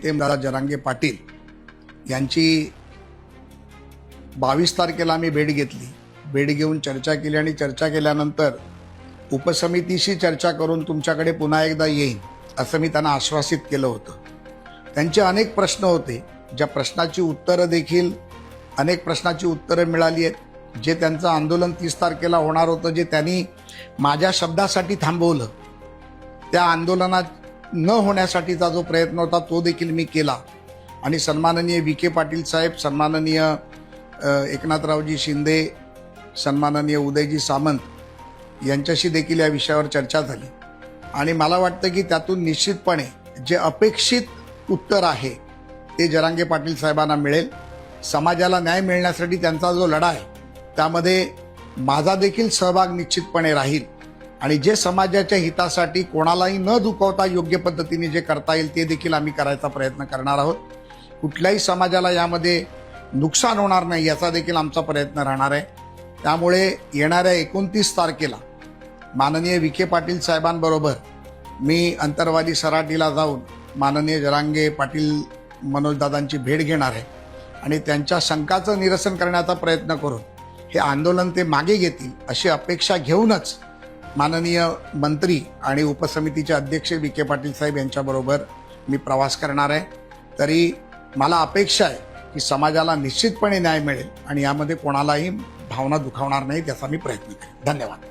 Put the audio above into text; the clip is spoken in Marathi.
दादा जरांगे पाटील यांची 22 तारखेला आम्ही भेट घेतली. भेट घेऊन चर्चा केली आणि चर्चा केल्यानंतर उपसमितीशी चर्चा करून तुमच्याकडे पुन्हा एकदा येईन असं मी त्यांना आश्वासित केलं होतं. त्यांचे अनेक प्रश्न होते, ज्या प्रश्नाची उत्तरं देखील अनेक प्रश्नाची उत्तरं मिळाली आहेत. जे त्यांचं आंदोलन 30 तारखेला होणार होतं, जे त्यांनी माझ्या शब्दासाठी थांबवलं, त्या आंदोलनात न होण्यासाठीचा जो प्रयत्न होता तो देखील मी केला. आणि सन्माननीय विखे पाटील साहेब, सन्माननीय एकनाथरावजी शिंदे, सन्माननीय उदयजी सामंत यांच्याशी देखील या विषयावर चर्चा झाली. आणि मला वाटतं की त्यातून निश्चितपणे जे अपेक्षित उत्तर आहे ते जरांगे पाटील साहेबांना मिळेल. समाजाला न्याय मिळण्यासाठी त्यांचा जो लढा आहे त्यामध्ये माझा देखील सहभाग निश्चितपणे राहील. आणि जे समाजाच्या हितासाठी कोणालाही न दुखावता योग्य पद्धतीने जे करता येईल ते देखील आम्ही करायचा प्रयत्न करणार आहोत. कुठल्याही समाजाला यामध्ये नुकसान होणार नाही याचा देखील आमचा प्रयत्न राहणार आहे. त्यामुळे येणाऱ्या 29 तारखेला माननीय विखे पाटील साहेबांबरोबर मी अंतरवाली सराटीला जाऊन माननीय जरांगे पाटील मनोजदादांची भेट घेणार आहे. आणि त्यांच्या शंकाचं निरसन करण्याचा प्रयत्न करून हे आंदोलन ते मागे घेतील अशी अपेक्षा घेऊनच माननीय मंत्री आणि उपसमितीचे अध्यक्ष विखे पाटील साहेब यांच्याबरोबर मी प्रवास करणार आहे. तरी मला अपेक्षा आहे की समाजाला निश्चितपणे न्याय मिळेल आणि यामध्ये कोणालाही भावना दुखावणार नाही, त्याचा मी प्रयत्न करेन. धन्यवाद.